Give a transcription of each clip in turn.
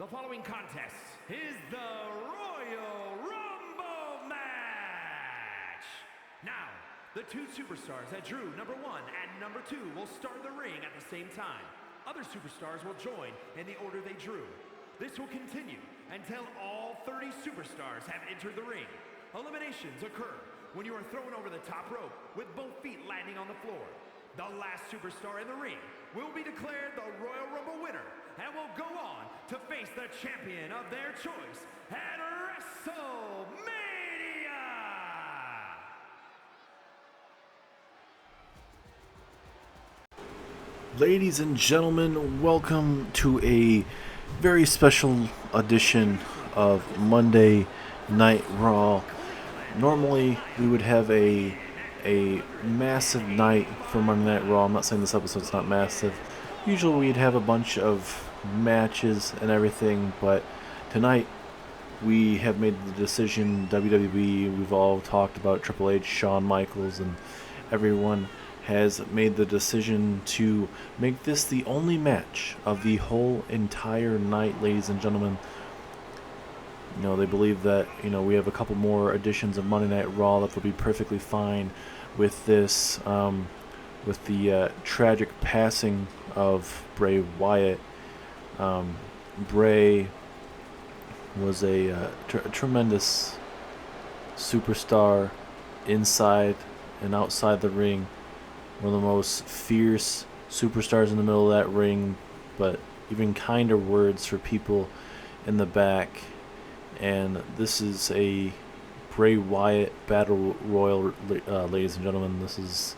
The following contest is the Royal Rumble match. Now, the two superstars that drew number 1 and number 2 will start the ring at the same time. Other superstars will join in the order they drew. This will continue until all 30 superstars have entered the ring. Eliminations occur when you are thrown over the top rope with both feet landing on the floor. The last superstar in the ring will be declared the Royal Rumble winner and will go on to face the champion of their choice at WrestleMania! Ladies and gentlemen, welcome to a very special edition of Monday Night Raw. Normally, we would have a massive night for Monday Night Raw. I'm not saying this episode's not massive. Usually we'd have a bunch of matches and everything, but tonight we have made the decision, WWE, we've all talked about Triple H, Shawn Michaels, and everyone has made the decision to make this the only match of the whole entire night, ladies and gentlemen. You know, they believe that, we have a couple more editions of Monday Night Raw that will be perfectly fine with this, with the tragic passing of Bray Wyatt. Bray was a tremendous superstar inside and outside the ring. One of the most fierce superstars in the middle of that ring, but even kinder words for people in the back. And this is a Bray Wyatt Battle Royal, ladies and gentlemen. This is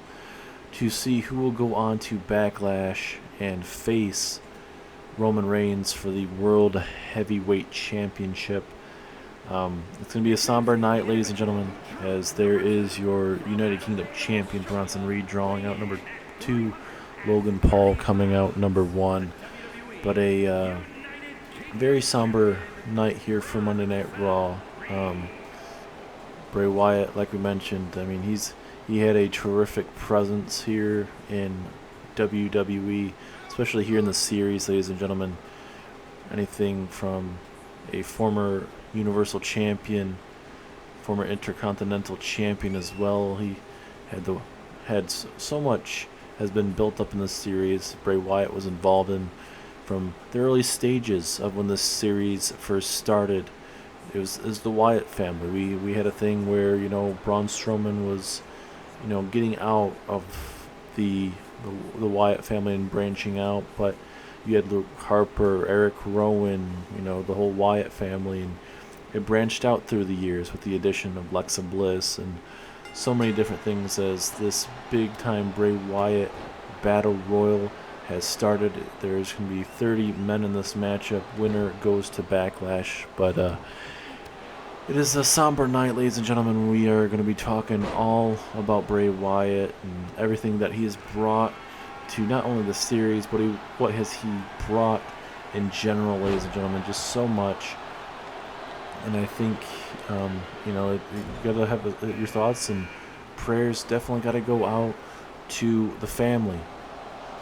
to see who will go on to Backlash and face Roman Reigns for the World Heavyweight Championship. It's going to be a somber night, ladies and gentlemen, as there is your United Kingdom champion, Bronson Reed, drawing out number 2, Logan Paul coming out number 1. But a very somber night here for Monday Night Raw. Bray Wyatt, like we mentioned, I mean, he had a terrific presence here in WWE, especially here in the series, ladies and gentlemen. Anything from a former Universal Champion, former Intercontinental Champion as well. He had so much has been built up in this series. Bray Wyatt was involved in from the early stages of when this series first started. It was the Wyatt family. We had a thing where Braun Strowman was getting out of the Wyatt family and branching out, but you had Luke Harper, Eric Rowan, the whole Wyatt family, and it branched out through the years with the addition of Alexa Bliss and so many different things as this big time Bray Wyatt Battle Royal has started. There's going to be 30 men in this matchup. Winner goes to Backlash, but it is a somber night, ladies and gentlemen. We are going to be talking all about Bray Wyatt and everything that he has brought to not only the series, but what has he brought in general, ladies and gentlemen. Just so much. And I think, you got to have your thoughts and prayers definitely got to go out to the family,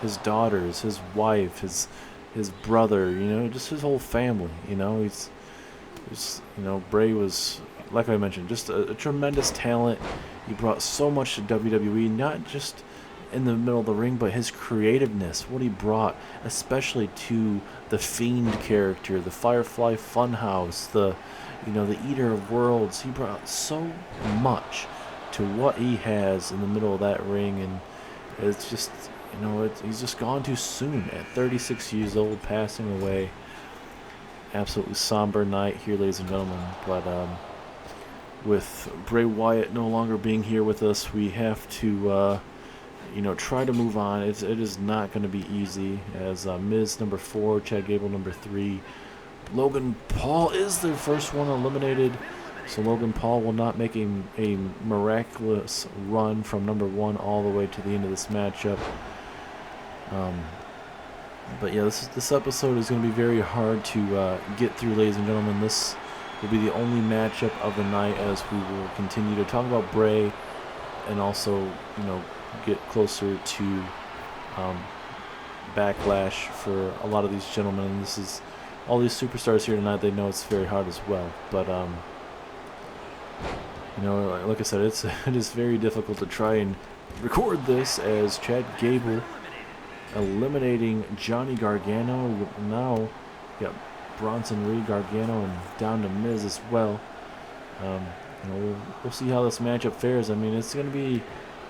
his daughters, his wife, his brother, just his whole family. Bray was, like I mentioned, just a tremendous talent. He brought so much to WWE, not just in the middle of the ring, but his creativeness, what he brought, especially to the Fiend character, the Firefly Funhouse, the Eater of Worlds. He brought so much to what he has in the middle of that ring, and it's just, he's just gone too soon at 36 years old, passing away. Absolutely somber night here, ladies and gentlemen. But with Bray Wyatt no longer being here with us, we have to try to move on. It is not going to be easy, as Miz number 4, Chad Gable number 3, Logan Paul is the first one eliminated, so Logan Paul will not make a miraculous run from number 1 all the way to the end of this matchup. But yeah, this episode is going to be very hard to get through, ladies and gentlemen. This will be the only matchup of the night, as we will continue to talk about Bray and also get closer to Backlash for a lot of these gentlemen. And this is all these superstars here tonight, they know it's very hard as well. But you know, like I said, it is very difficult to try and record this as Chad Gable eliminating Johnny Gargano. Now you got Bronson Reed, Gargano, and down to Miz as well. You know, we'll see how this matchup fares. I mean, it's going to be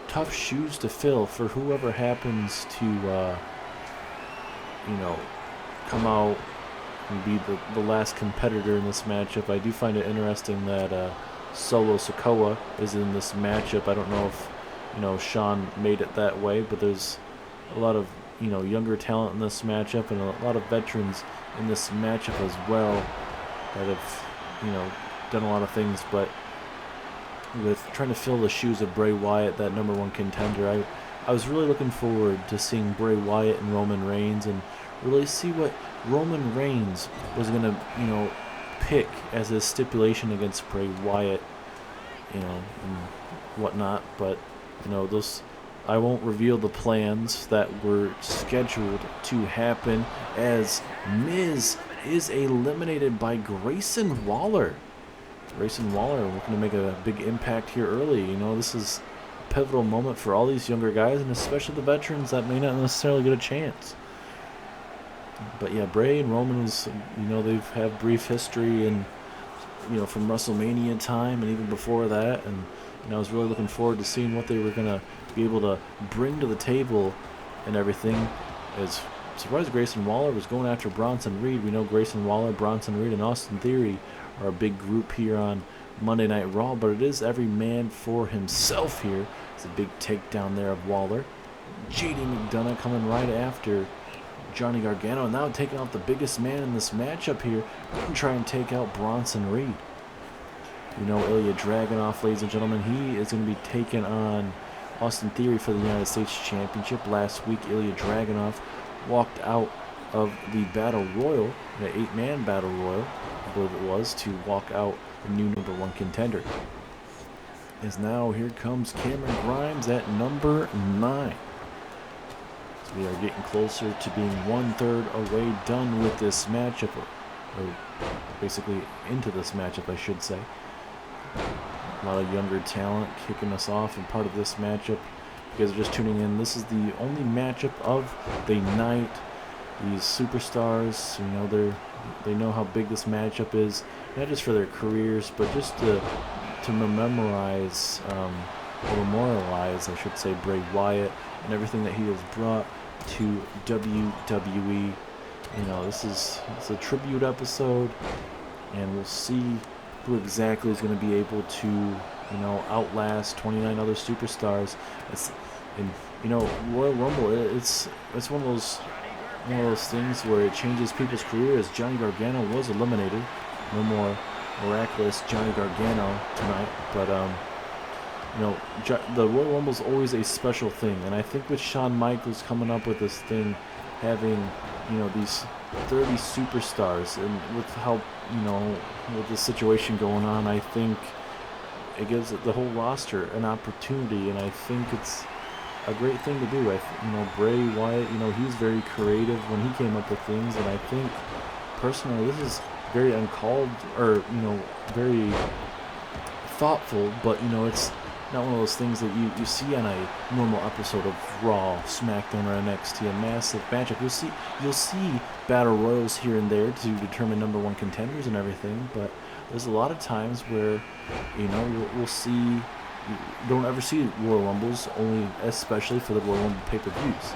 tough shoes to fill for whoever happens to, you know, come out and be the last competitor in this matchup. I do find it interesting that Solo Sikoa is in this matchup. I don't know if, you know, Sean made it that way, but there's a lot of, you know, younger talent in this matchup and a lot of veterans in this matchup as well that have, you know, done a lot of things. But with trying to fill the shoes of Bray Wyatt, that #1 contender, I was really looking forward to seeing Bray Wyatt and Roman Reigns and really see what Roman Reigns was going to, you know, pick as a stipulation against Bray Wyatt, you know, and whatnot. But, you know, I won't reveal the plans that were scheduled to happen as Miz is eliminated by Grayson Waller. Grayson Waller looking to make a big impact here early. You know, this is a pivotal moment for all these younger guys, and especially the veterans that may not necessarily get a chance. But yeah, Bray and Roman is, you know, they've had brief history, and, you know, from WrestleMania time and even before that. And, you know, I was really looking forward to seeing what they were going to be able to bring to the table and everything. As surprised Grayson Waller was going after Bronson Reed. We know Grayson Waller, Bronson Reed, and Austin Theory are a big group here on Monday Night Raw, but it is every man for himself here. It's a big takedown there of Waller. JD McDonough coming right after Johnny Gargano, and now taking out the biggest man in this matchup here, and try and take out Bronson Reed. You know, Ilya Dragunov, ladies and gentlemen, he is going to be taking on Austin Theory for the United States Championship. Last week, Ilya Dragunov walked out of the Battle Royal, an 8-man Battle Royal, I believe it was, to walk out the new #1 contender. As now here comes Cameron Grimes at number 9. So we are getting closer to being 1/3 away done with this matchup, or basically into this matchup, I should say. A lot of younger talent kicking us off and part of this matchup. If you guys are just tuning in, this is the only matchup of the night. These superstars, you know, they know how big this matchup is, not just for their careers, but just to memorialize, I should say, Bray Wyatt and everything that he has brought to WWE. You know, it's a tribute episode, and we'll see who exactly is going to be able to, you know, outlast 29 other superstars. And you know, Royal Rumble, it's one of those things where it changes people's careers. Johnny Gargano was eliminated. No more miraculous Johnny Gargano tonight, but you know, the Royal Rumble is always a special thing, and I think with Shawn Michaels coming up with this thing, having, you know, these 30 superstars, and with how, you know, with the situation going on, I think it gives the whole roster an opportunity, and I think it's a great thing to do. You know, Bray Wyatt, you know, he's very creative when he came up with things, and I think personally this is very uncalled, or, you know, very thoughtful, but, you know, it's not one of those things that you see on a normal episode of Raw, SmackDown, or NXT, a massive matchup. You'll see battle royals here and there to determine #1 contenders and everything, but there's a lot of times where, you know, we'll see, you don't ever see Royal Rumbles, only especially for the Royal Rumble pay-per-views.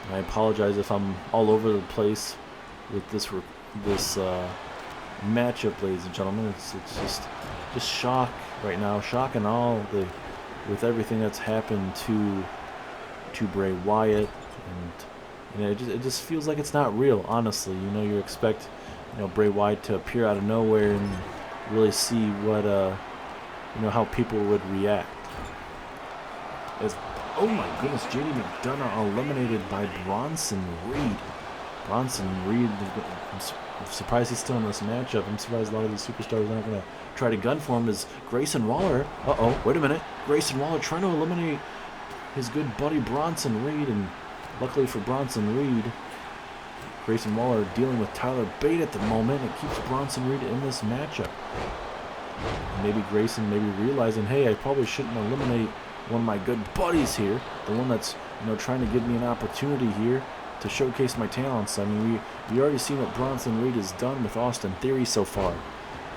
And I apologize if I'm all over the place with this matchup, ladies and gentlemen. It's just shock right now, shock and awe with everything that's happened to Bray Wyatt, and you know, it just feels like it's not real, honestly. You know, you expect, you know, Bray Wyatt to appear out of nowhere and really see what you know, how people would react. Oh my goodness, JD McDonough eliminated by Bronson Reed. Bronson Reed, I'm surprised he's still in this matchup. I'm surprised a lot of these superstars aren't going to try to gun for him. As Grayson Waller, wait a minute. Grayson Waller trying to eliminate his good buddy Bronson Reed, and luckily for Bronson Reed, Grayson Waller dealing with Tyler Bate at the moment. It keeps Bronson Reed in this matchup. And maybe Grayson realizing, hey, I probably shouldn't eliminate one of my good buddies here, the one that's trying to give me an opportunity here to showcase my talents. I mean, we already seen what Bronson Reed has done with Austin Theory so far,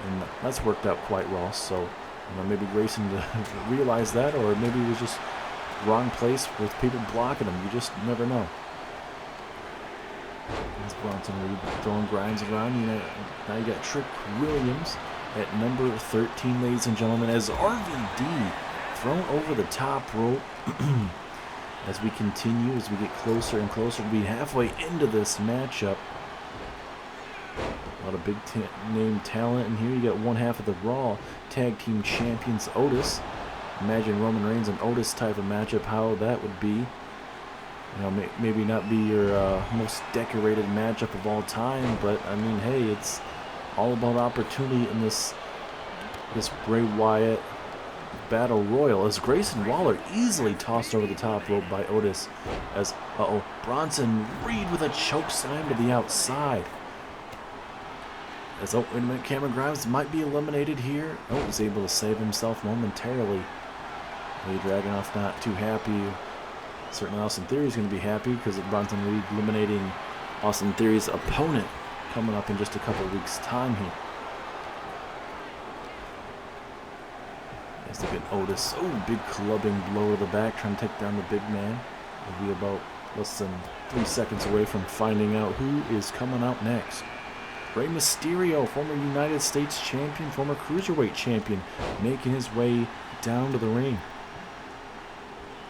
and that's worked out quite well. So maybe Grayson realized that, or maybe it was just wrong place with people blocking him. You just never know. As Bronson Reed throwing Grimes around. Now you got Trick Williams at number 13, ladies and gentlemen, as RVD thrown over the top rope. As we continue, as we get closer and closer to being halfway into this matchup. A lot of big name talent, and here you got one half of the Raw Tag Team Champions, Otis. Imagine Roman Reigns and Otis type of matchup, how that would be. Maybe not be your most decorated matchup of all time, but I mean, hey, it's all about opportunity in this Bray Wyatt Battle Royal, as Grayson Waller easily tossed over the top rope by Otis, as Bronson Reed with a choke slam to the outside. As wait a minute, Cameron Grimes might be eliminated here. He's able to save himself momentarily. Lee Dragunov not too happy. Certainly Austin Theory is going to be happy because of Bronson Reed eliminating Austin Theory's opponent coming up in just a couple of weeks' time here. As they get Otis, big clubbing blow to the back, trying to take down the big man. We'll be about less than 3 seconds away from finding out who is coming out next. Rey Mysterio, former United States champion, former Cruiserweight champion, making his way down to the ring.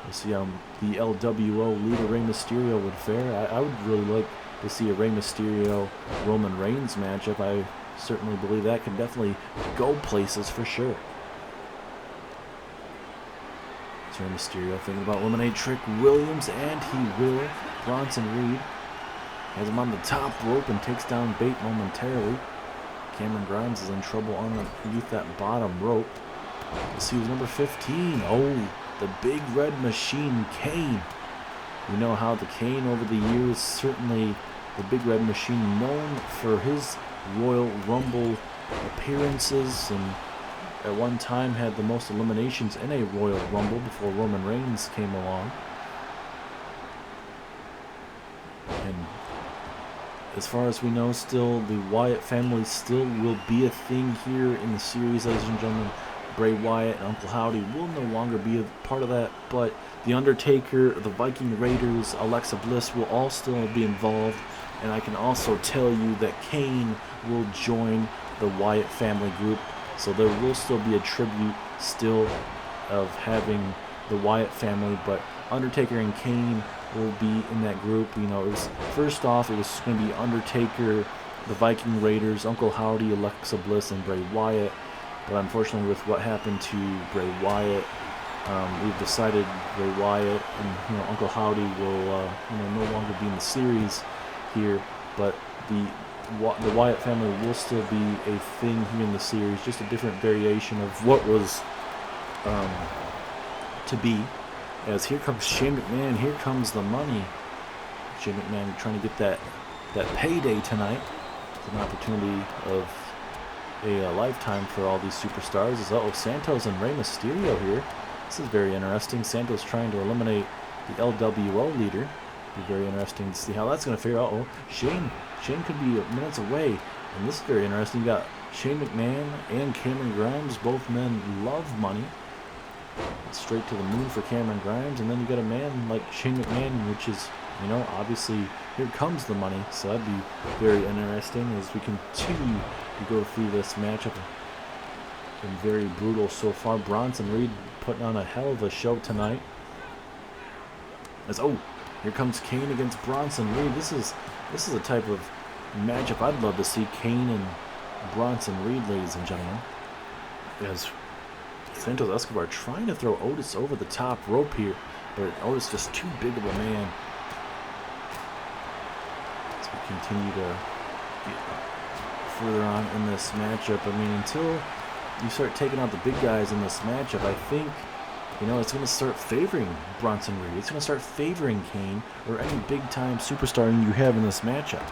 We'll see how the LWO leader Rey Mysterio would fare. I would really like to see a Rey Mysterio Roman Reigns matchup. I certainly believe that can definitely go places for sure. Rey Mysterio thinking about eliminating Trick Williams, and he will. Bronson Reed has him on the top rope and takes down Bate momentarily. Cameron Grimes is in trouble underneath that bottom rope. Let's see who's number 15. The big red machine, Kane. We know how the Kane over the years, certainly the big red machine, known for his Royal Rumble appearances, and at one time had the most eliminations in a Royal Rumble before Roman Reigns came along. And as far as we know, still the Wyatt family still will be a thing here in the series, ladies and gentlemen. Bray Wyatt and Uncle Howdy will no longer be a part of that, but The Undertaker, the Viking Raiders, Alexa Bliss will all still be involved, and I can also tell you that Kane will join the Wyatt family group. So there will still be a tribute still of having the Wyatt family, but Undertaker and Kane will be in that group. It was first off, it was going to be Undertaker, the Viking Raiders, Uncle Howdy, Alexa Bliss, and Bray Wyatt. But unfortunately, with what happened to Bray Wyatt, we've decided Bray Wyatt and Uncle Howdy will no longer be in the series here, but the Wyatt family will still be a thing here in the series, just a different variation of what was to be. As here comes Shane McMahon, here comes the money. Shane McMahon trying to get that payday tonight. It's an opportunity of a lifetime for all these superstars. Is Santos and Rey Mysterio here. This is very interesting. Santos trying to eliminate the LWO leader. Be very interesting to see how that's going to fare. Shane could be minutes away, and this is very interesting. You got Shane McMahon and Cameron Grimes. Both men love money. Straight to the moon for Cameron Grimes, and then you got a man like Shane McMahon, which is, obviously here comes the money. So that'd be very interesting as we continue to go through this matchup. Been very brutal so far. Bronson Reed putting on a hell of a show tonight. Here comes Kane against Bronson Reed. This is a type of matchup I'd love to see. Kane and Bronson Reed, ladies and gentlemen. As Santos Escobar trying to throw Otis over the top rope here, but Otis just too big of a man. As we continue to get further on in this matchup, until you start taking out the big guys in this matchup, I think you know, it's going to start favoring Bronson Reed. It's going to start favoring Kane or any big-time superstar you have in this matchup.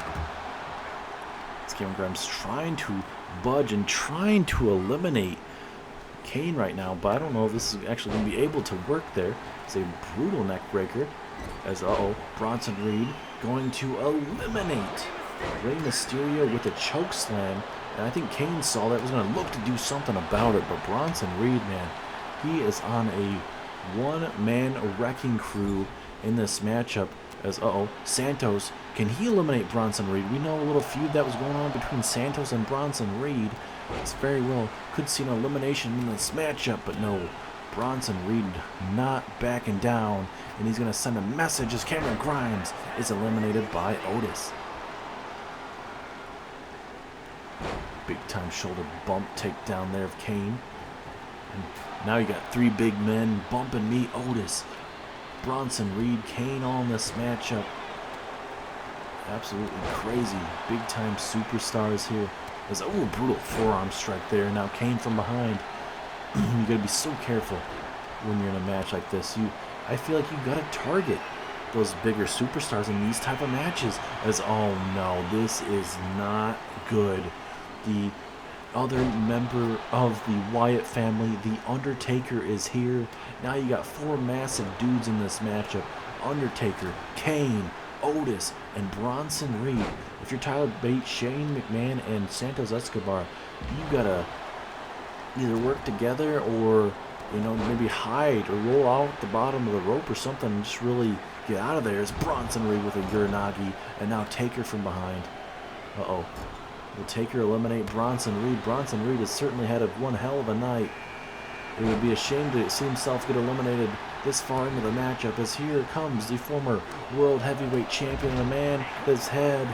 As Cameron Grimes trying to budge and trying to eliminate Kane right now, but I don't know if this is actually going to be able to work there. It's a brutal neck breaker as, Bronson Reed going to eliminate Rey Mysterio with a choke slam. And I think Kane saw that, was going to look to do something about it, but Bronson Reed, man, he is on a one-man wrecking crew in this matchup as, Santos, can he eliminate Bronson Reed? We know a little feud that was going on between Santos and Bronson Reed. It's very well could see an elimination in this matchup, but no, Bronson Reed not backing down, and he's going to send a message as Cameron Grimes is eliminated by Otis. Big time shoulder bump takedown there of Kane. And now you got three big men bumping me, Otis, Bronson Reed, Kane all in this matchup. Absolutely crazy. Big time superstars here. There's a brutal forearm strike there. Now Kane from behind. You gotta be so careful when you're in a match like this. I feel like you gotta target those bigger superstars in these type of matches. As, oh no, this is not good. The other member of the Wyatt family, The Undertaker, is here. Now you got four massive dudes in this matchup. Undertaker, Kane, Otis, and Bronson Reed. If you're Tyler Bate, Shane McMahon, and Santos Escobar, you gotta either work together or, you know, maybe hide or roll out the bottom of the rope or something and just really get out of there. It's Bronson Reed with a Uranagi, and now Taker from behind. Will Taker eliminate Bronson Reed? Bronson Reed has certainly had one hell of a night. It would be a shame to see himself get eliminated this far into the matchup, as here comes the former World Heavyweight Champion, a man that's had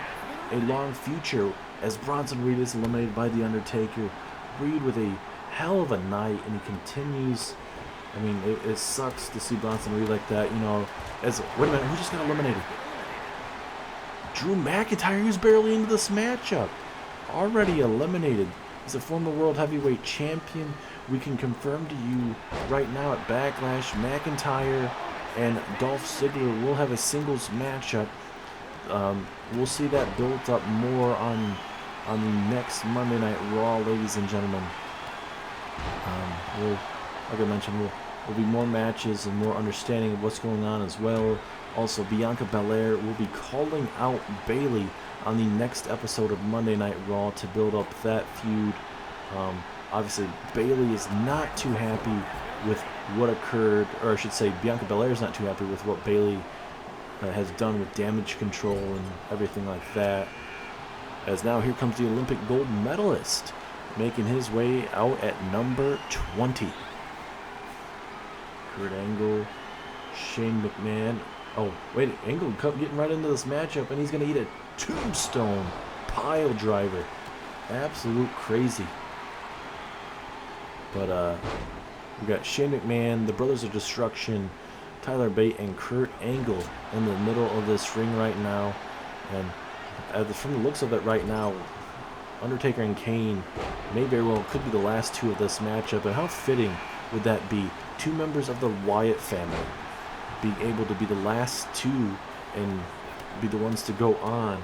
a long future, as Bronson Reed is eliminated by The Undertaker. Reed with a hell of a night, and he continues. I mean, it sucks to see Bronson Reed like that, you know. Wait a minute, who just got eliminated? Drew McIntyre, who's barely into this matchup. Already eliminated. As a former World Heavyweight Champion, we can confirm to you right now at Backlash, McIntyre and Dolph Ziggler will have a singles matchup. We'll see that built up more on the next Monday Night Raw, ladies and gentlemen. Like I mentioned, there'll be more matches and more understanding of what's going on as well. Also, Bianca Belair will be calling out Bayley on the next episode of Monday Night Raw to build up that feud. Obviously, Bayley is not too happy with what occurred, or I should say, Bianca Belair is not too happy with what Bayley has done with damage control and everything like that. As now here comes the Olympic gold medalist, making his way out at number 20. Kurt Angle, Shane McMahon. Oh, wait, Angle getting right into this matchup, and he's going to eat a tombstone pile driver. Absolute crazy. But we got Shane McMahon, the Brothers of Destruction, Tyler Bate, and Kurt Angle in the middle of this ring right now. And from the looks of it right now, Undertaker and Kane may very well could be the last two of this matchup. And how fitting would that be? Two members of the Wyatt family being able to be the last two and be the ones to go on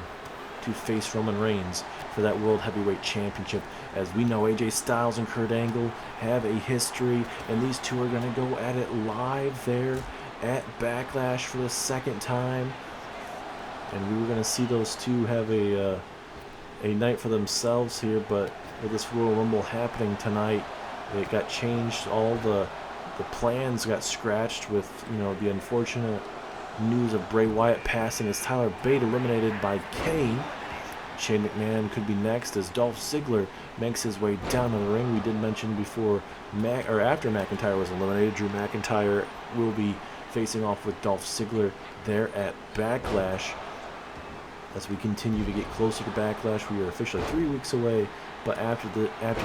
to face Roman Reigns for that World Heavyweight Championship. As we know, AJ Styles and Kurt Angle have a history, and these two are going to go at it live there at Backlash for the second time. And we were going to see those two have a night for themselves here, but with this Royal Rumble happening tonight, it got changed. All the plans got scratched with, you know, the unfortunate news of Bray Wyatt passing as Tyler Bate eliminated by Kane. Shane McMahon could be next as Dolph Ziggler makes his way down to the ring. We did mention before, after McIntyre was eliminated, Drew McIntyre will be facing off with Dolph Ziggler there at Backlash. As we continue to get closer to Backlash, we are officially 3 weeks away, but after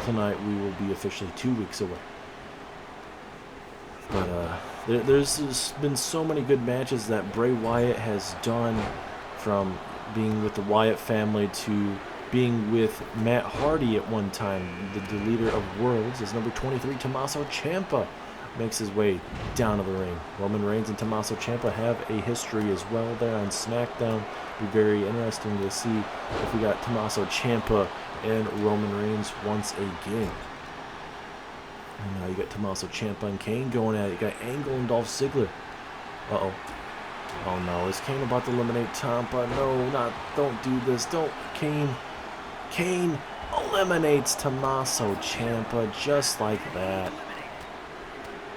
tonight, we will be officially 2 weeks away. But there's been so many good matches that Bray Wyatt has done, from being with the Wyatt family to being with Matt Hardy at one time, the leader of Worlds, as number 23, Tommaso Ciampa makes his way down to the ring. Roman Reigns and Tommaso Ciampa have a history as well there on SmackDown. Be very interesting to see if we got Tommaso Ciampa and Roman Reigns once again. And now you got Tommaso Ciampa and Kane going at it. You got Angle and Dolph Ziggler. Uh-oh. Oh no, is Kane about to eliminate Ciampa? No, don't do this. Don't, Kane. Kane eliminates Tommaso Ciampa just like that.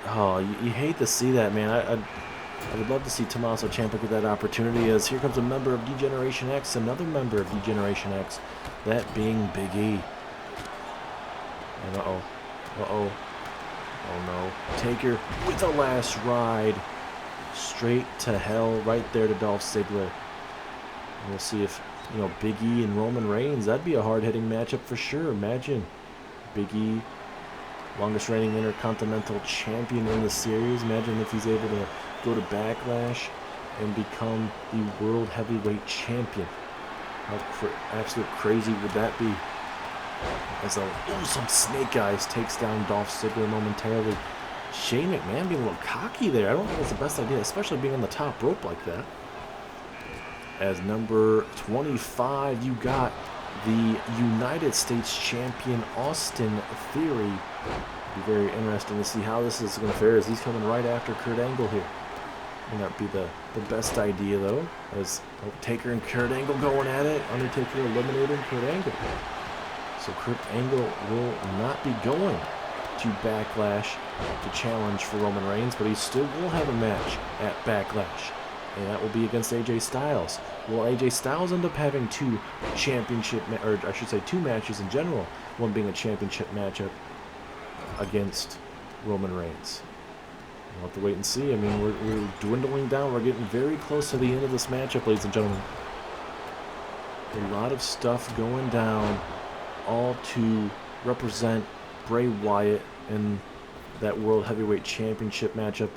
Oh, you hate to see that, man. I would love to see Tommaso Ciampa get that opportunity, as here comes a member of D-Generation X, another member of D-Generation X, that being Big E. And uh-oh. Uh-oh. Oh no. Taker with a last ride. Straight to hell, right there to Dolph Ziggler. And we'll see if, Big E and Roman Reigns, that'd be a hard-hitting matchup for sure. Imagine Big E, longest reigning Intercontinental Champion in the series. Imagine if he's able to go to Backlash and become the World Heavyweight Champion. How absolute crazy would that be? As some Snake Eyes takes down Dolph Ziggler momentarily. Shane McMahon being a little cocky there. I don't think that's the best idea, especially being on the top rope like that. As number 25, you got the United States Champion Austin Theory. It'll be very interesting to see how this is going to fare, as he's coming right after Kurt Angle here. May not be the best idea, though, as Taker and Kurt Angle going at it. Undertaker eliminating Kurt Angle. So Kurt Angle will not be going to Backlash to challenge for Roman Reigns, but he still will have a match at Backlash, and that will be against AJ Styles. Will AJ Styles end up having two matches in general, one being a championship matchup against Roman Reigns? We'll have to wait and see. I mean, we're dwindling down. We're getting very close to the end of this matchup, ladies and gentlemen. A lot of stuff going down, all to represent Bray Wyatt in that World Heavyweight Championship matchup.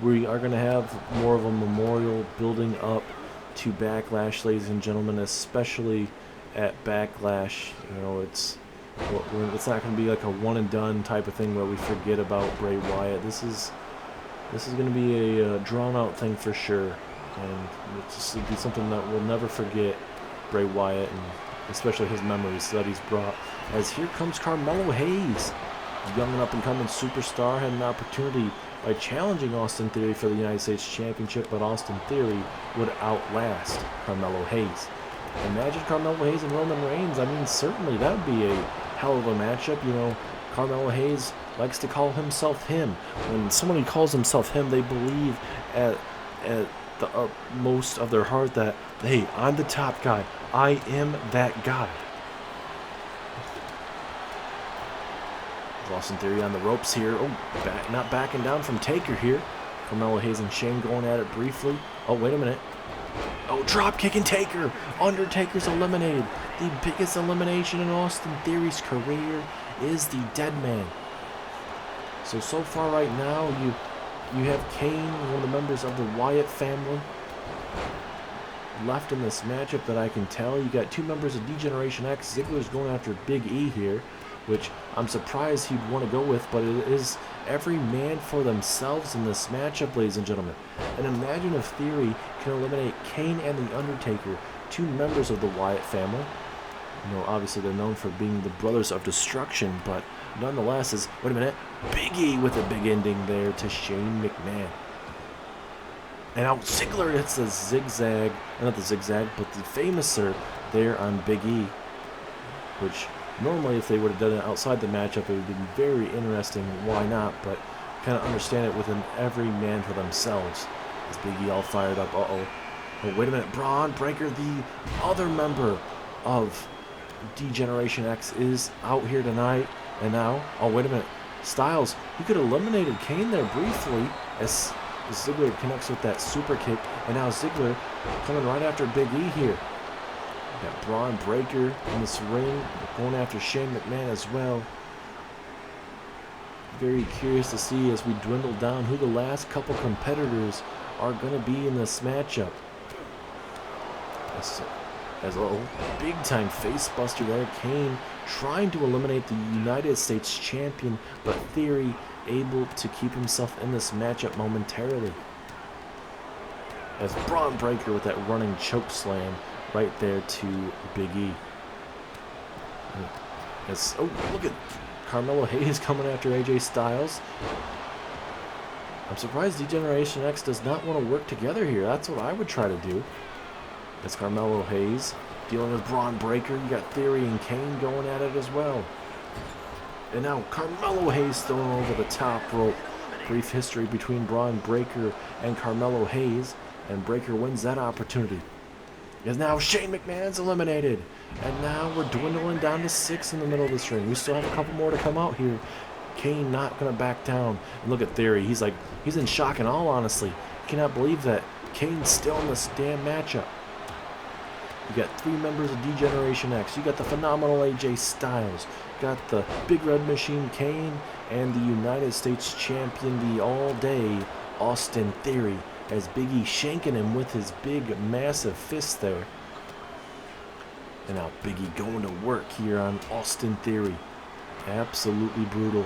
We are going to have more of a memorial building up to Backlash, ladies and gentlemen, especially at Backlash. It's not going to be like a one and done type of thing where we forget about Bray Wyatt. This is going to be a drawn out thing for sure, and it'll be something that we'll never forget. Bray Wyatt, and especially his memories that he's brought. As here comes Carmelo Hayes, young and up-and-coming superstar, had an opportunity by challenging Austin Theory for the United States Championship, but Austin Theory would outlast Carmelo Hayes. Imagine Carmelo Hayes and Roman Reigns. I mean, certainly that would be a hell of a matchup. Carmelo Hayes likes to call himself him. When somebody calls himself him, they believe at the utmost of their heart that, hey, I'm the top guy. I am that guy. Austin Theory on the ropes here. Oh, not backing down from Taker here. Carmelo Hayes and Shane going at it briefly. Oh, wait a minute. Oh, drop kicking Taker. Undertaker's eliminated. The biggest elimination in Austin Theory's career is the Dead Man. So far right now, you have Kane, one of the members of the Wyatt family, left in this matchup that I can tell. You got two members of D-Generation X. Ziggler's going after Big E here, which I'm surprised he'd want to go with, but it is every man for themselves in this matchup, ladies and gentlemen. And imagine if Theory can eliminate Kane and The Undertaker, two members of the Wyatt family. Obviously they're known for being the Brothers of Destruction, but nonetheless, wait a minute, Big E with a big ending there to Shane McMahon. And now Ziggler hits the zigzag, not the zigzag, but the famouser there on Big E, which normally if they would have done it outside the matchup, it would have been very interesting. Why not? But kind of understand it within every man for themselves. As Big E all fired up. Oh, wait a minute. Braun Breaker, the other member of D-Generation X, is out here tonight. And now, oh, wait a minute. Styles, he could have eliminated Kane there briefly as Ziggler connects with that super kick. And now Ziggler coming right after Big E here. Got Braun Breaker in this ring, going after Shane McMahon as well. Very curious to see as we dwindle down who the last couple competitors are going to be in this matchup. As a big time face buster there, Kane trying to eliminate the United States champion, but Theory able to keep himself in this matchup momentarily. As Braun Breaker with that running choke slam right there to Big E. Oh, look at Carmelo Hayes coming after AJ Styles. I'm surprised D-Generation X does not want to work together here. That's what I would try to do. It's Carmelo Hayes dealing with Braun Breaker. You got Theory and Kane going at it as well. And now Carmelo Hayes throwing over the top rope. Brief history between Braun Breaker and Carmelo Hayes. And Breaker wins that opportunity. As now Shane McMahon's eliminated. And now we're dwindling down to 6 in the middle of this ring. We still have a couple more to come out here. Kane not going to back down. And look at Theory. He's in shock and awe, honestly. Cannot believe that Kane's still in this damn matchup. You got 3 members of D-Generation X. You got the phenomenal AJ Styles. You got the Big Red Machine Kane. And the United States Champion, the all-day Austin Theory. As Big E shanking him with his big, massive fist there. And now Big E going to work here on Austin Theory. Absolutely brutal.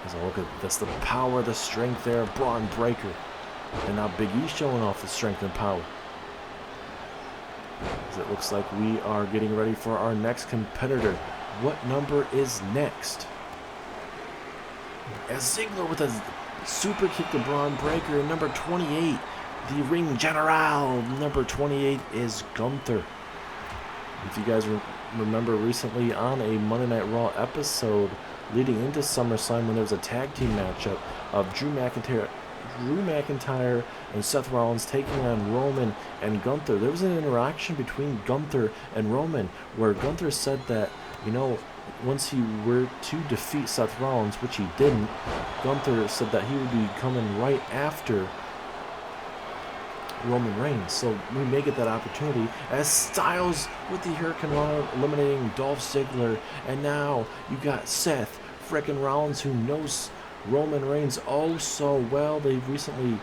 As I look at this, the power, the strength there of Braun Breaker. And now Big E showing off the strength and power. As it looks like we are getting ready for our next competitor. What number is next? As Ziggler with a super kick to Braun Breaker. Number 28, the Ring General. Number 28 is Gunther. If you guys remember recently on a Monday Night Raw episode leading into SummerSlam when there was a tag team matchup of Drew McIntyre and Seth Rollins taking on Roman and Gunther, there was an interaction between Gunther and Roman where Gunther said that, you know, once he were to defeat Seth Rollins, which he didn't, Gunther said that he would be coming right after Roman Reigns. So we may get that opportunity as Styles with the Hurricane Rana eliminating Dolph Ziggler. And now you got Seth frickin' Rollins, who knows Roman Reigns oh so well. They recently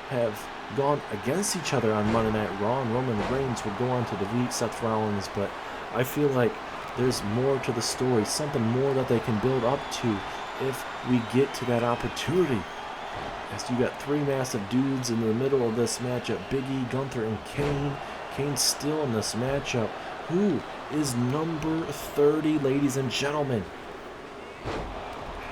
have gone against each other on Monday Night Raw, and Roman Reigns will go on to defeat Seth Rollins. But I feel like there's more to the story, something more that they can build up to if we get to that opportunity. As you got 3 massive dudes in the middle of this matchup, Big E, Gunther, and Kane. Kane's still in this matchup. Who is number 30, ladies and gentlemen?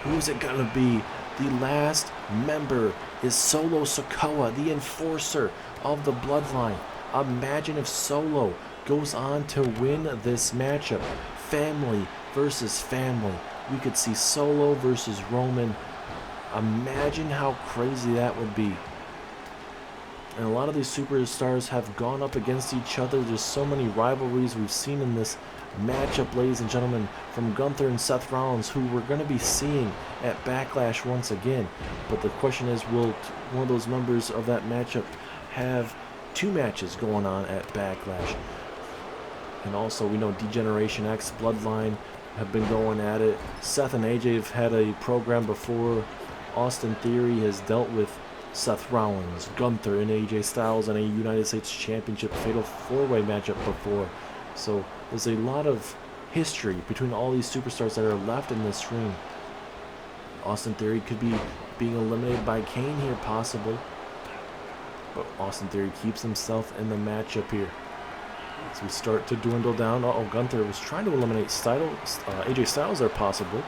Who is it going to be? The last member is Solo Sikoa, the enforcer of the Bloodline. Imagine if Solo goes on to win this matchup. Family versus family. We could see Solo versus Roman. Imagine how crazy that would be. And a lot of these superstars have gone up against each other. There's so many rivalries we've seen in this matchup, ladies and gentlemen, from Gunther and Seth Rollins, who we're going to be seeing at Backlash once again. But the question is, will one of those members of that matchup have 2 matches going on at Backlash? And also, we know D-Generation X, Bloodline have been going at it. Seth and AJ have had a program before. Austin Theory has dealt with Seth Rollins, Gunther, and AJ Styles in a United States Championship Fatal 4-Way matchup before. So there's a lot of history between all these superstars that are left in this ring. Austin Theory could be being eliminated by Kane here, possibly. But Austin Theory keeps himself in the matchup here. As we start to dwindle down. Gunther was trying to eliminate AJ Styles there, possibly.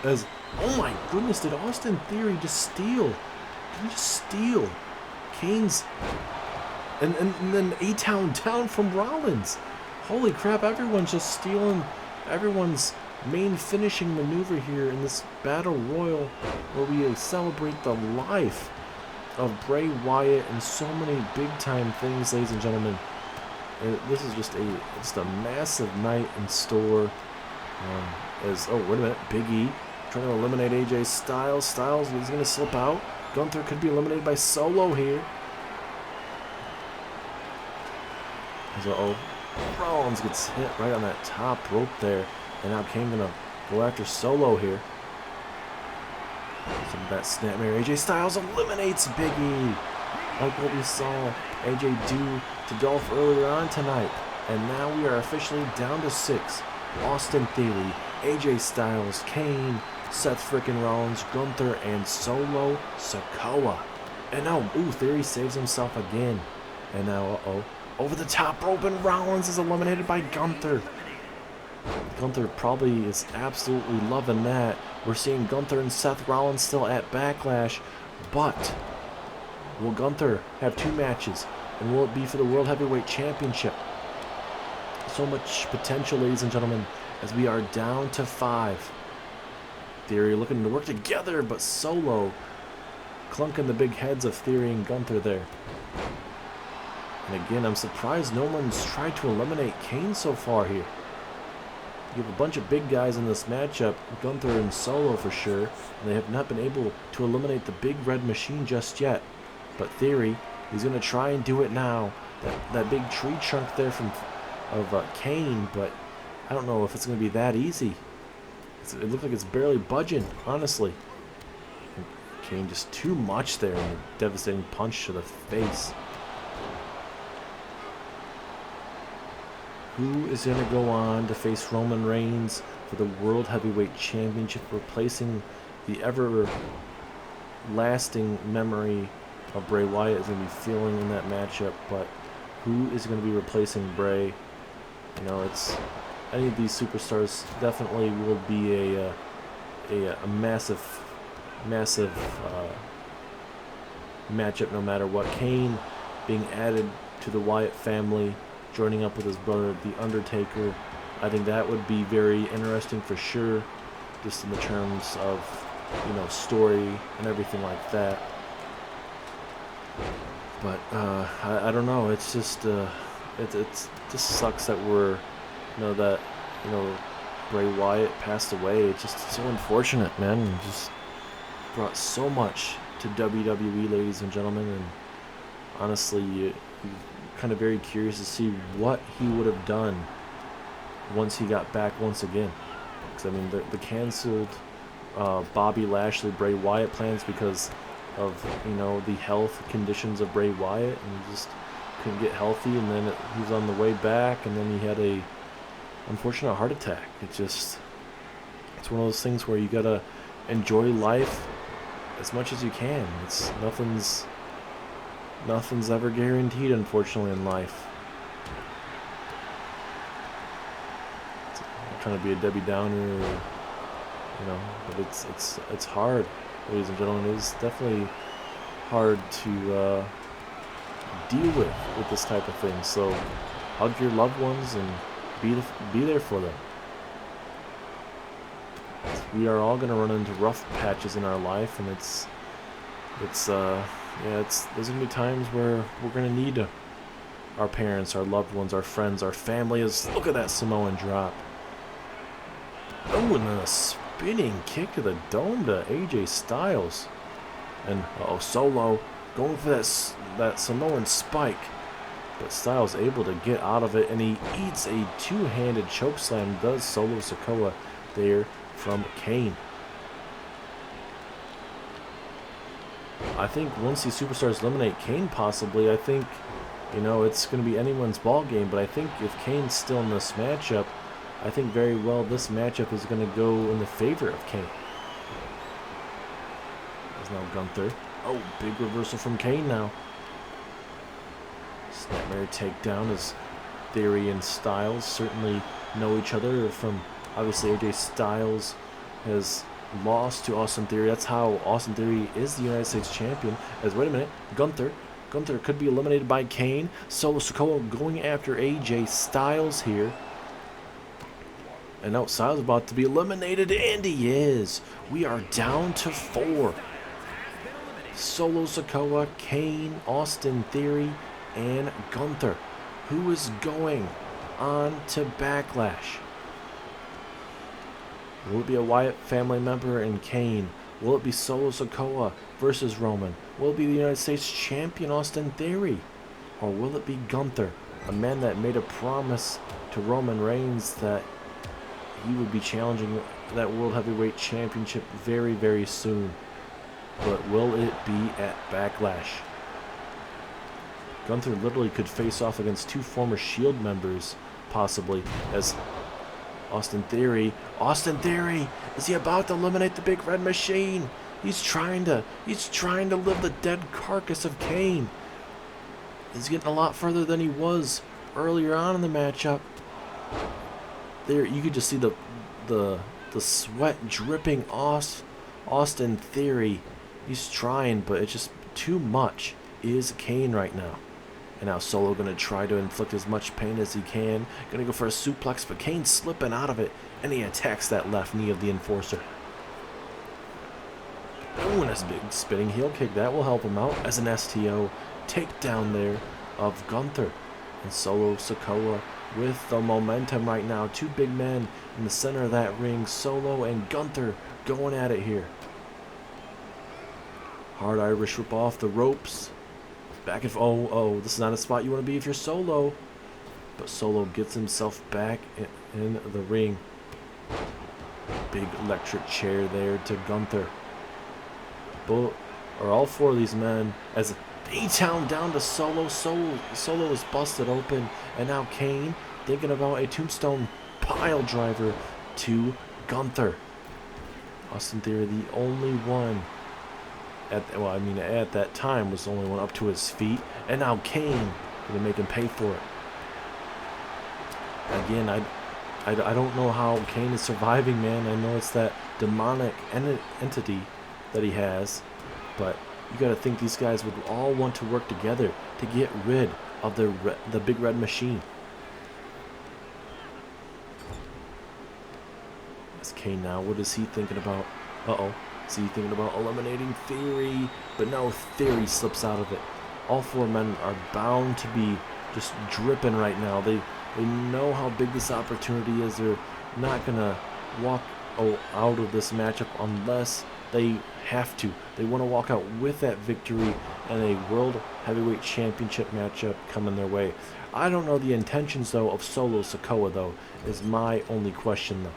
As, oh my goodness, did Austin Theory just steal? Did he just steal Kane's and then A-Town down from Rollins? Holy crap, everyone's just stealing everyone's main finishing maneuver here in this Battle Royal where we celebrate the life of Bray Wyatt and so many big-time things, ladies and gentlemen. This is just a massive night in store. Wait a minute, Big E trying to eliminate AJ Styles. Styles is going to slip out. Gunther could be eliminated by Solo here. Rollins gets hit right on that top rope there. And now Kane going to go after Solo here. Some of that snapmare. AJ Styles eliminates Big E. Like what we saw AJ do to Dolph earlier on tonight. And now we are officially down to 6. Austin Theory, AJ Styles, Kane, Seth freaking Rollins, Gunther, and Solo Sikoa. And now, Theory saves himself again. And now, over the top rope, and Rollins is eliminated by Gunther. Gunther probably is absolutely loving that. We're seeing Gunther and Seth Rollins still at Backlash, but will Gunther have 2 matches? And will it be for the World Heavyweight Championship? So much potential, ladies and gentlemen, as we are down to 5. Theory looking to work together, but Solo clunking the big heads of Theory and Gunther there. And again, I'm surprised no one's tried to eliminate Kane so far here. You have a bunch of big guys in this matchup, Gunther and Solo for sure, and they have not been able to eliminate the big red machine just yet. But Theory, he's going to try and do it now. That big tree trunk there of Kane, but I don't know if it's going to be that easy. It looks like it's barely budging, honestly. And Kane just too much there, and a devastating punch to the face. Who is going to go on to face Roman Reigns for the World Heavyweight Championship, replacing the ever-lasting memory of Bray Wyatt is going to be feeling in that matchup? But who is going to be replacing Bray? You know, it's any of these superstars definitely will be a massive matchup no matter what. Kane being added to the Wyatt family, joining up with his brother, The Undertaker. I think that would be very interesting for sure, just in the terms of, you know, story and everything like that. But I don't know. It's just it just sucks that Bray Wyatt passed away. It's just so unfortunate, man. And just brought so much to WWE, ladies and gentlemen. And honestly, you're kind of very curious to see what he would have done once he got back once again. Because I mean, the canceled Bobby Lashley Bray Wyatt plans because of, you know, the health conditions of Bray Wyatt, and he just couldn't get healthy, and then he was on the way back, and then he had a unfortunate heart attack. It's one of those things where you gotta enjoy life as much as you can. Nothing's ever guaranteed, unfortunately, in life. I'm not trying to be a Debbie Downer, you know, but it's hard, ladies and gentlemen. It is definitely hard to deal with this type of thing. So hug your loved ones and be there for them. We are all gonna run into rough patches in our life, and there's gonna be times where we're gonna need our parents, our loved ones, our friends, our family. Look at that Samoan drop. Oh, and then a spinning kick to the dome to AJ Styles. And Solo going for that Samoan spike. But Styles able to get out of it, and he eats a two-handed chokeslam, does Solo Sikoa there from Kane. I think once these superstars eliminate Kane, possibly, I think, you know, it's going to be anyone's ball game. But I think if Kane's still in this matchup, I think very well this matchup is going to go in the favor of Kane. There's now Gunther. Oh, big reversal from Kane now. Snapmare takedown, as Theory and Styles certainly know each other from, obviously, AJ Styles has lost to Austin Theory. That's how Austin Theory is the United States champion. As, wait a minute, Gunther could be eliminated by Kane. Solo Sikoa going after AJ Styles here. And now Styles is about to be eliminated, and he is. We are down to 4. Solo Sikoa, Kane, Austin Theory, and Gunther. Who is going on to Backlash? Will it be a Wyatt family member and Kane? Will it be Solo Sikoa versus Roman? Will it be the United States champion Austin Theory? Or will it be Gunther, a man that made a promise to Roman Reigns that he would be challenging that World Heavyweight Championship very, very soon? But will it be at Backlash? Gunther literally could face off against 2 former Shield members, possibly, as Austin Theory. Austin Theory! Is he about to eliminate the Big Red Machine? He's trying to live the dead carcass of Kane. He's getting a lot further than he was earlier on in the matchup. There, you could just see the sweat dripping off Austin Theory. He's trying, but it's just too much. Is Kane right now. And now Solo going to try to inflict as much pain as he can. Going to go for a suplex, but Kane's slipping out of it. And he attacks that left knee of the Enforcer. Oh, and a big spinning heel kick. That will help him out as an STO takedown there of Gunther. And Solo Sikoa with the momentum right now. Two big men in the center of that ring. Solo and Gunther going at it here. Hard Irish whip off the ropes. Back if this is not a spot you want to be if you're Solo. But Solo gets himself back in the ring. Big electric chair there to Gunther. All four of these men as a beatdown down to Solo. Solo is busted open. And now Kane thinking about a tombstone pile driver to Gunther. Austin Theory, the only one at that time was the only one up to his feet, and now Kane gonna make him pay for it. Again, I don't know how Kane is surviving, man. I know it's that demonic entity that he has, but you gotta think these guys would all want to work together to get rid of the Big Red Machine. That's Kane now. What is he thinking about? Is he thinking about eliminating Theory? But no, Theory slips out of it. All four men are bound to be just dripping right now. They know how big this opportunity is. They're not going to walk out of this matchup unless they have to. They want to walk out with that victory and a World Heavyweight Championship matchup coming their way. I don't know the intentions, though, of Solo Sikoa, though, is my only question, though.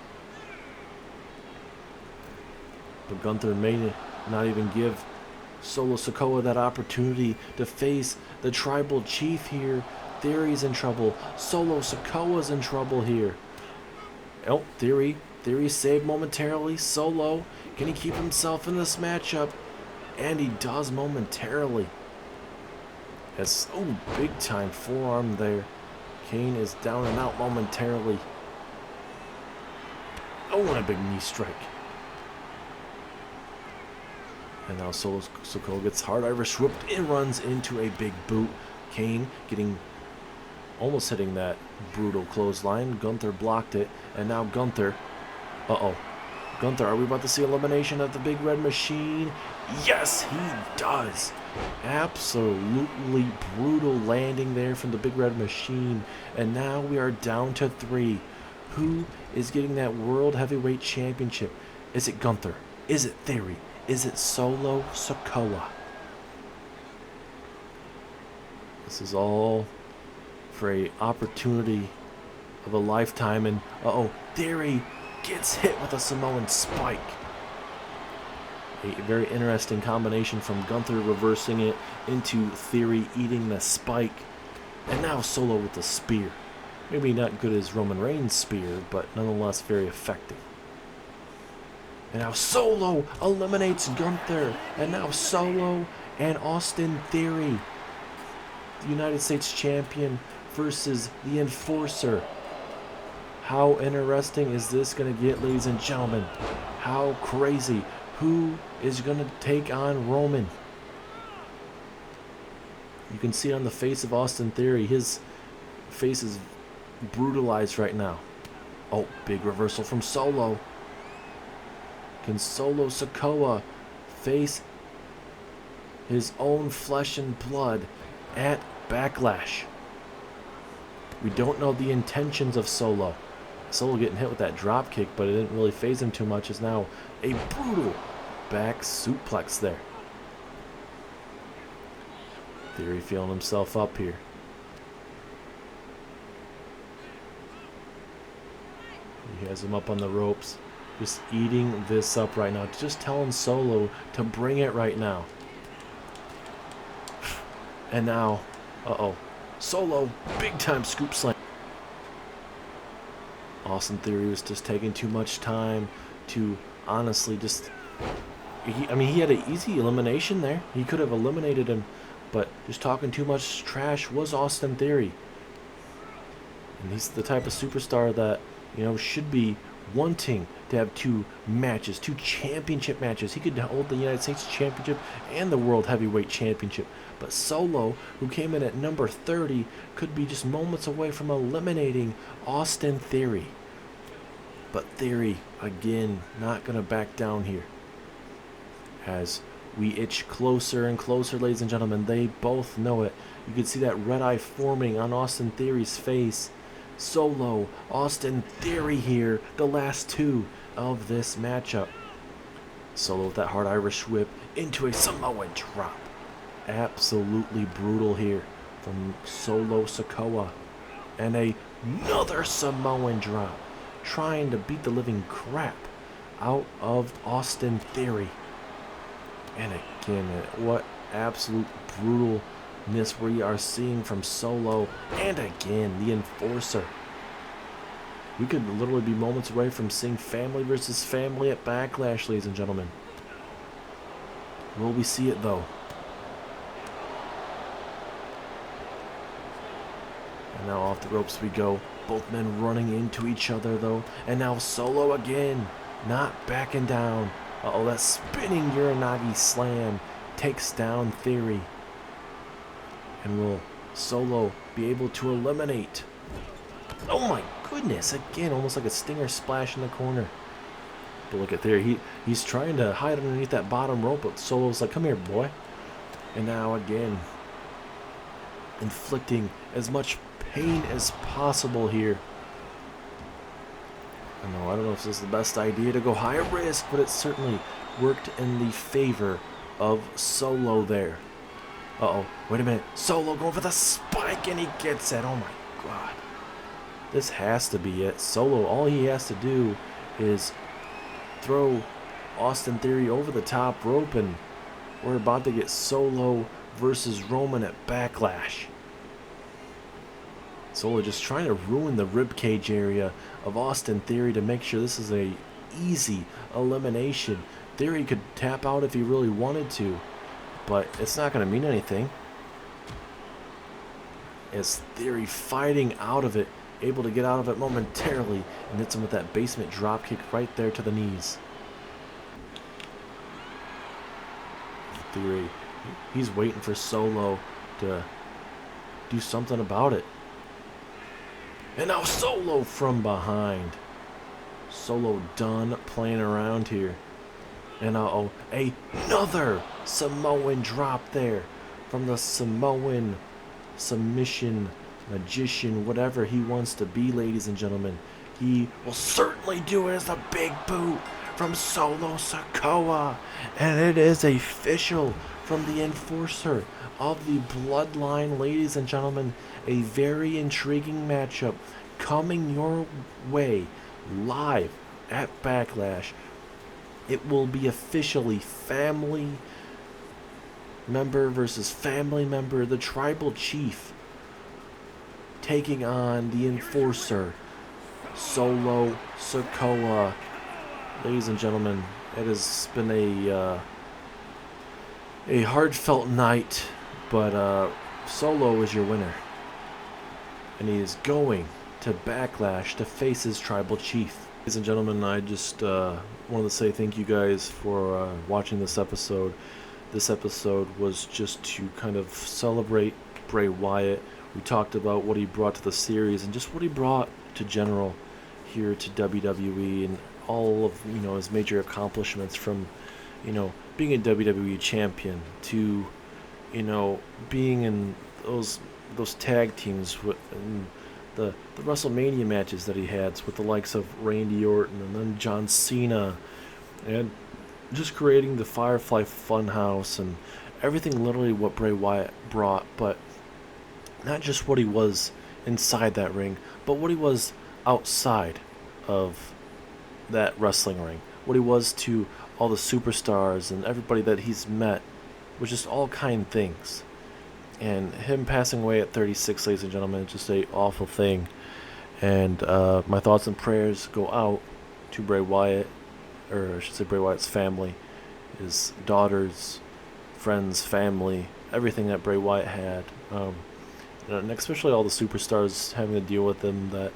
But Gunther may not even give Solo Sikoa that opportunity to face the Tribal Chief here. Theory's in trouble. Solo Sikoa's in trouble here. Oh, Theory saved momentarily. Solo, can he keep himself in this matchup? And he does momentarily. Big time forearm there. Kane is down and out momentarily. Oh, and a big knee strike. And now Solo Sikoa gets hard Irish whipped and runs into a big boot. Kane almost hitting that brutal clothesline. Gunther blocked it. And now Gunther. Gunther, are we about to see elimination of the Big Red Machine? Yes, he does. Absolutely brutal landing there from the Big Red Machine. And now we are down to 3. Who is getting that World Heavyweight Championship? Is it Gunther? Is it Theory? Is it Solo Sikoa? This is all for a opportunity of a lifetime. And Theory gets hit with a Samoan spike. A very interesting combination from Gunther reversing it into Theory eating the spike. And now Solo with the spear. Maybe not good as Roman Reigns' spear, but nonetheless very effective. And now Solo eliminates Gunther. And now Solo and Austin Theory, the United States Champion versus the Enforcer. How interesting is this going to get, ladies and gentlemen? How crazy. Who is going to take on Roman? You can see on the face of Austin Theory, his face is brutalized right now. Big reversal from Solo. Can Solo Sikoa face his own flesh and blood at Backlash? We don't know the intentions of Solo. Solo getting hit with that drop kick, but it didn't really faze him too much. Is now a brutal back suplex there. Theory feeling himself up here. He has him up on the ropes. Just eating this up right now. Just telling Solo to bring it right now. And now, Solo, big time scoop slam. Austin Theory was just taking too much time to honestly just... he had an easy elimination there. He could have eliminated him, but just talking too much trash was Austin Theory. And he's the type of superstar that, should be wanting to have two championship matches. He could hold the United States Championship and the World Heavyweight Championship. But Solo, who came in at number 30, could be just moments away from eliminating Austin Theory. But Theory, again, not going to back down here. As we itch closer and closer, ladies and gentlemen, they both know it. You can see that red eye forming on Austin Theory's face. Solo, Austin Theory here, the last two of this matchup. Solo with that hard Irish whip into a Samoan drop. Absolutely brutal here from Solo Sikoa. And another Samoan drop, trying to beat the living crap out of Austin Theory. And again, what absolute brutalness we are seeing from Solo. And again, the Enforcer. We could literally be moments away from seeing family versus family at Backlash, ladies and gentlemen. Will we see it, though? And now off the ropes we go. Both men running into each other, though. And now Solo again, not backing down. Uh-oh, that spinning Uranagi slam takes down Theory. And will Solo be able to eliminate? Oh my goodness, again, almost like a stinger splash in the corner. But look at Theory, he's trying to hide underneath that bottom rope, but Solo's like, come here, boy. And now again, inflicting as much pain as possible here. I don't know if this is the best idea to go high risk, but it certainly worked in the favor of Solo there. Uh-oh, wait a minute. Solo going for the spike, and he gets it. Oh, my God. This has to be it. Solo, all he has to do is throw Austin Theory over the top rope, and we're about to get Solo versus Roman at Backlash. Solo just trying to ruin the ribcage area of Austin Theory to make sure this is a easy elimination. Theory could tap out if he really wanted to, but it's not going to mean anything. As Theory fighting out of it, able to get out of it momentarily, and hits him with that basement dropkick right there to the knees. Theory, he's waiting for Solo to do something about it. And now Solo from behind. Solo done playing around here. And uh-oh, another Samoan drop there from the Samoan submission magician, whatever he wants to be, ladies and gentlemen. He will certainly do it as a big boot from Solo Sikoa. And it is official from the Enforcer of the Bloodline, ladies and gentlemen. A very intriguing matchup coming your way live at Backlash. It will be officially family member versus family member, the Tribal Chief taking on the Enforcer, Solo Sikoa. Ladies and gentlemen, it has been a heartfelt night, but Solo is your winner. And he is going to Backlash to face his Tribal Chief. Ladies and gentlemen, I just wanted to say thank you guys for watching this episode. This episode was just to kind of celebrate Bray Wyatt. We talked about what he brought to the series and just what he brought to general here to WWE, and all of his major accomplishments, from being a WWE champion to being in those tag teams with the WrestleMania matches that he had with the likes of Randy Orton and then John Cena, and just creating the Firefly Funhouse and everything, literally what Bray Wyatt brought, but not just what he was inside that ring, but what he was outside of that wrestling ring, what he was to all the superstars and everybody that he's met, was just all kind things. And him passing away at 36, ladies and gentlemen, is just a awful thing. And my thoughts and prayers go out to Bray Wyatt, or I should say Bray Wyatt's family, his daughters, friends, family, everything that Bray Wyatt had. And especially all the superstars having to deal with him that,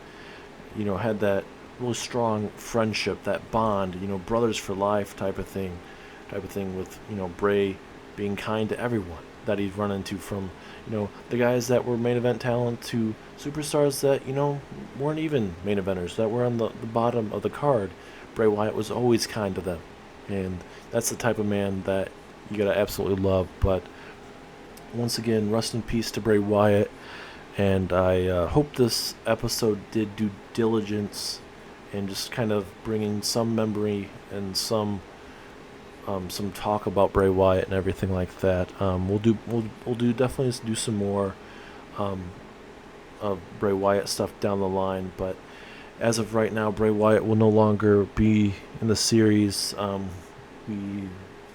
had that really strong friendship, that bond, brothers for life type of thing with, Bray being kind to everyone that he's run into, from, the guys that were main event talent to superstars that, weren't even main eventers, that were on the bottom of the card. Bray Wyatt was always kind to them. And that's the type of man that you gotta absolutely love. But once again, rest in peace to Bray Wyatt. And I hope this episode did due diligence and just kind of bringing some memory and some talk about Bray Wyatt and everything like that. We'll definitely do some more of Bray Wyatt stuff down the line. But as of right now, Bray Wyatt will no longer be in the series. We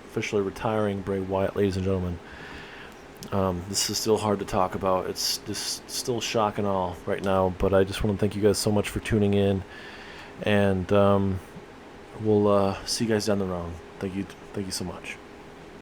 officially retiring Bray Wyatt, ladies and gentlemen. This is still hard to talk about. It's just still shock and awe right now. But I just want to thank you guys so much for tuning in. And we'll see you guys down the road. Thank you so much.